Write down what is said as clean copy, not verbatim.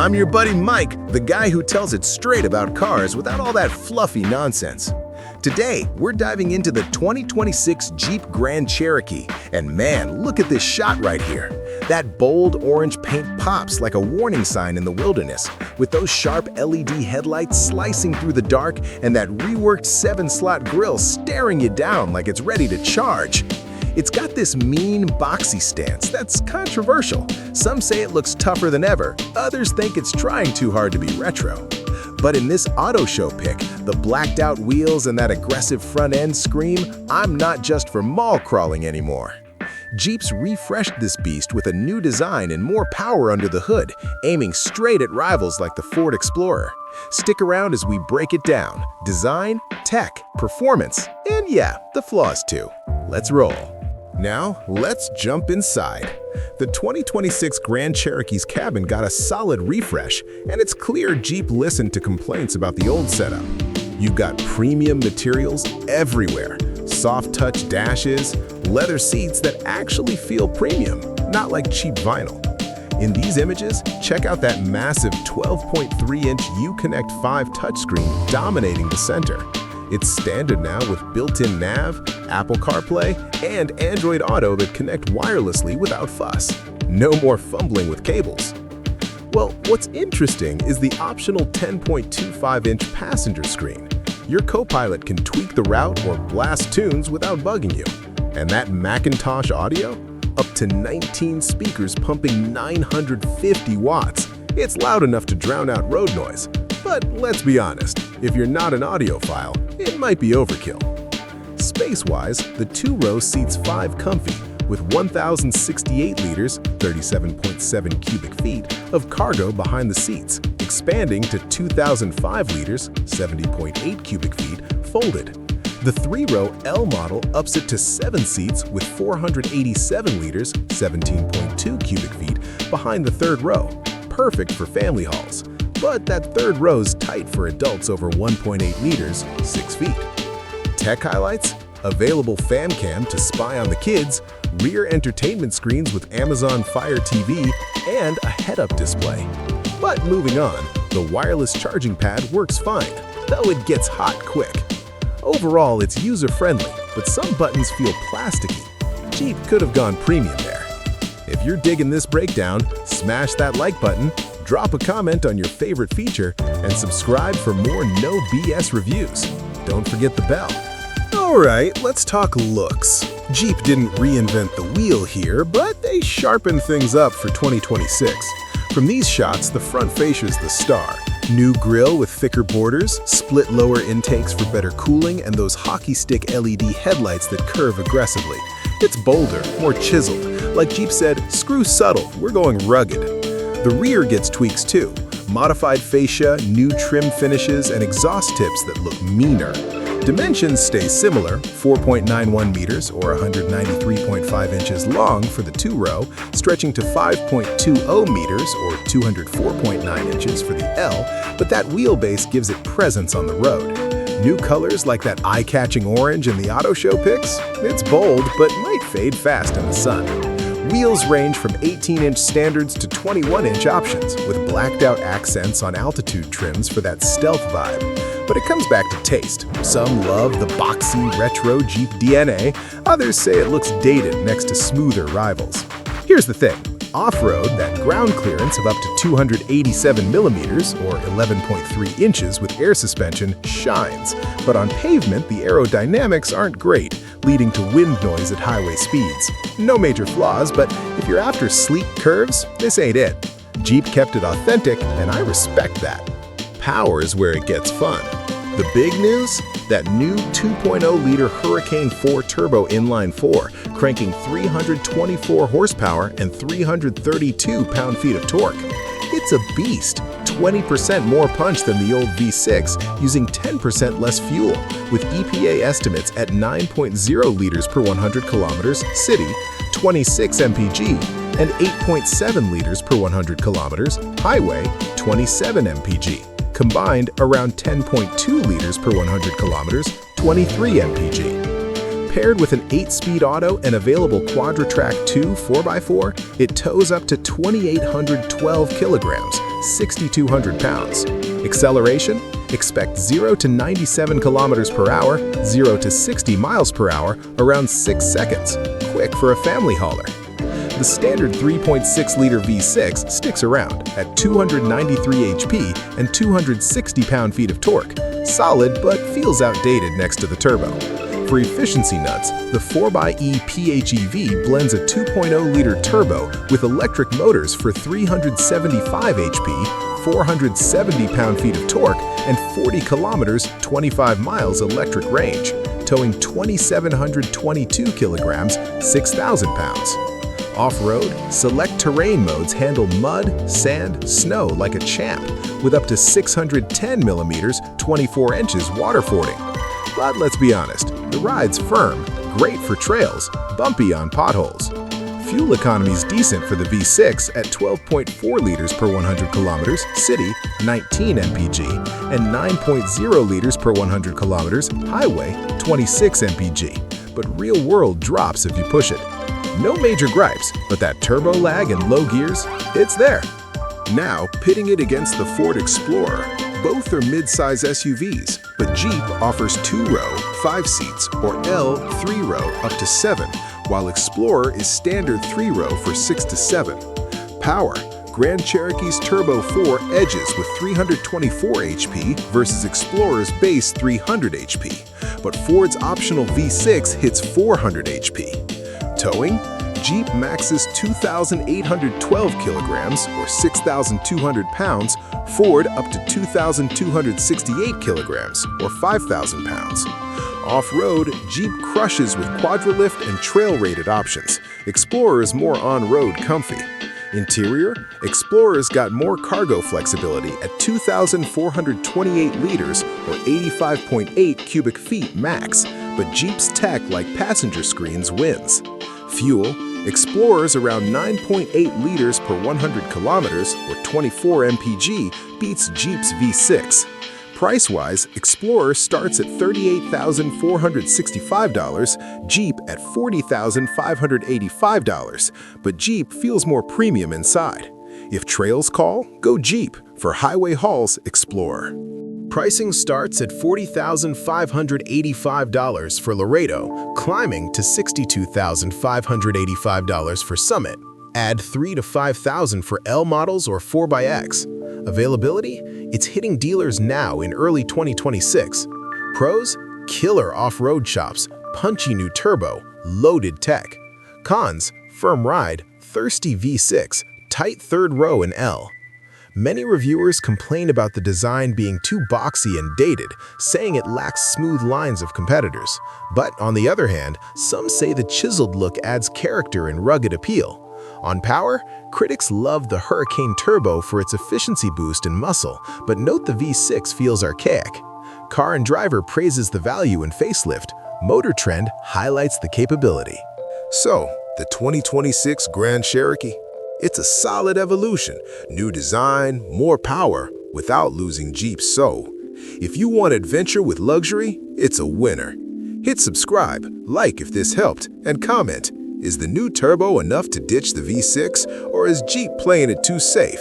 I'm your buddy Mike, the guy who tells it straight about cars without all that fluffy nonsense. Today, we're diving into the 2026 Jeep Grand Cherokee, and man, look at this shot right here. That bold orange paint pops like a warning sign in the wilderness, with those sharp LED headlights slicing through the dark and that reworked 7-slot grille staring you down like it's ready to charge. It's got this mean, boxy stance that's controversial. Some say it looks tougher than ever, others think it's trying too hard to be retro. But in this auto show pic, the blacked out wheels and that aggressive front end scream, I'm not just for mall crawling anymore. Jeep's refreshed this beast with a new design and more power under the hood, aiming straight at rivals like the Ford Explorer. Stick around as we break it down: design, tech, performance, and yeah, the flaws too. Let's roll. Now, let's jump inside. The 2026 Grand Cherokee's cabin got a solid refresh, and it's clear Jeep listened to complaints about the old setup. You've got premium materials everywhere, soft touch dashes, leather seats that actually feel premium, not like cheap vinyl. In these images, check out that massive 12.3-inch Uconnect 5 touchscreen dominating the center. It's standard now with built-in nav, Apple CarPlay, and Android Auto that connect wirelessly without fuss. No more fumbling with cables. Well, what's interesting is the optional 10.25-inch passenger screen. Your co-pilot can tweak the route or blast tunes without bugging you. And that McIntosh audio? Up to 19 speakers pumping 950 watts. It's loud enough to drown out road noise. But let's be honest, if you're not an audiophile, it might be overkill. Space-wise, the two-row seats 5 comfy, with 1,068 liters, 37.7 cubic feet, of cargo behind the seats, expanding to 2,005 liters, 70.8 cubic feet, folded. The 3-row L model ups it to 7 seats with 487 liters, 17.2 cubic feet, behind the 3rd row, perfect for family hauls. But that 3rd row's tight for adults over 1.8 meters, 6 feet. Tech highlights: available fam cam to spy on the kids, rear entertainment screens with Amazon Fire TV, and a head-up display. But moving on, the wireless charging pad works fine, though it gets hot quick. Overall, it's user-friendly, but some buttons feel plasticky. Jeep could have gone premium there. If you're digging this breakdown, smash that like button, drop a comment on your favorite feature, and subscribe for more no BS reviews. Don't forget the bell. Alright, let's talk looks. Jeep didn't reinvent the wheel here, but they sharpened things up for 2026. From these shots, the front fascia's the star. New grille with thicker borders, split lower intakes for better cooling, and those hockey stick LED headlights that curve aggressively. It's bolder, more chiseled. Like Jeep said, screw subtle, we're going rugged. The rear gets tweaks too. Modified fascia, new trim finishes, and exhaust tips that look meaner. Dimensions stay similar, 4.91 meters or 193.5 inches long for the 2-row, stretching to 5.20 meters or 204.9 inches for the L, but that wheelbase gives it presence on the road. New colors like that eye-catching orange in the auto show pics? It's bold, but might fade fast in the sun. Wheels range from 18-inch standards to 21-inch options, with blacked-out accents on altitude trims for that stealth vibe. But it comes back to taste. Some love the boxy, retro Jeep DNA. Others say it looks dated next to smoother rivals. Here's the thing. Off-road, that ground clearance of up to 287 millimeters, or 11.3 inches with air suspension, shines. But on pavement, the aerodynamics aren't great, leading to wind noise at highway speeds. No major flaws, but if you're after sleek curves, this ain't it. Jeep kept it authentic, and I respect that. Power is where it gets fun. The big news? That new 2.0-liter Hurricane 4 Turbo Inline-4, cranking 324 horsepower and 332 pound-feet of torque. It's a beast, 20% more punch than the old V6, using 10% less fuel, with EPA estimates at 9.0 liters per 100 kilometers city, 26 mpg, and 8.7 liters per 100 kilometers highway, 27 mpg. Combined, around 10.2 liters per 100 kilometers, 23 mpg. Paired with an 8-speed auto and available Quadra-Track 2 4x4, it tows up to 2,812 kilograms, 6,200 pounds. Acceleration? Expect 0 to 97 kilometers per hour, 0 to 60 miles per hour, around 6 seconds. Quick for a family hauler. The standard 3.6-liter V6 sticks around at 293 HP and 260 pound-feet of torque. Solid, but feels outdated next to the turbo. For efficiency nuts, the 4xe PHEV blends a 2.0-liter turbo with electric motors for 375 HP, 470 pound-feet of torque, and 40 kilometers, 25 miles electric range, towing 2,722 kilograms, 6,000 pounds. Off-road, Selec-Terrain modes handle mud, sand, snow like a champ, with up to 610 millimeters, 24 inches waterfording. But let's be honest, the ride's firm, great for trails, bumpy on potholes. Fuel economy's decent for the V6 at 12.4 liters per 100 kilometers, city, 19 mpg, and 9.0 liters per 100 kilometers, highway, 26 mpg. But real-world drops if you push it. No major gripes, but that turbo lag and low gears, it's there. Now, pitting it against the Ford Explorer. Both are mid-size SUVs, but Jeep offers 2-row, 5 seats, or L 3-row up to 7, while Explorer is standard 3-row for 6 to 7. Power. Grand Cherokee's Turbo 4 edges with 324 HP versus Explorer's base 300 HP, but Ford's optional V6 hits 400 HP. Towing? Jeep maxes 2,812 kilograms, or 6,200 pounds, Ford up to 2,268 kilograms, or 5,000 pounds. Off-road, Jeep crushes with quadralift and trail-rated options. Explorer is more on-road comfy. Interior, Explorer's got more cargo flexibility at 2,428 liters, or 85.8 cubic feet max, but Jeep's tech like passenger screens wins. Fuel, Explorer's around 9.8 liters per 100 kilometers, or 24 mpg, beats Jeep's V6. Price-wise, Explorer starts at $38,465, Jeep at $40,585, but Jeep feels more premium inside. If trails call, go Jeep. For highway hauls, Explorer. Pricing starts at $40,585 for Laredo, climbing to $62,585 for Summit. Add $3,000 to $5,000 for L models or 4x. Availability? It's hitting dealers now in early 2026. Pros? Killer off-road chops, punchy new turbo, loaded tech. Cons? Firm ride, thirsty V6, tight third row in L. Many reviewers complain about the design being too boxy and dated, saying it lacks smooth lines of competitors. But on the other hand, some say the chiseled look adds character and rugged appeal. On power, critics love the Hurricane Turbo for its efficiency boost and muscle, but note the V6 feels archaic. Car and Driver praises the value and facelift. Motor Trend highlights the capability. So, the 2026 Grand Cherokee? It's a solid evolution, new design, more power, without losing Jeep's soul. If you want adventure with luxury, it's a winner. Hit subscribe, like if this helped, and comment. Is the new turbo enough to ditch the V6, or is Jeep playing it too safe?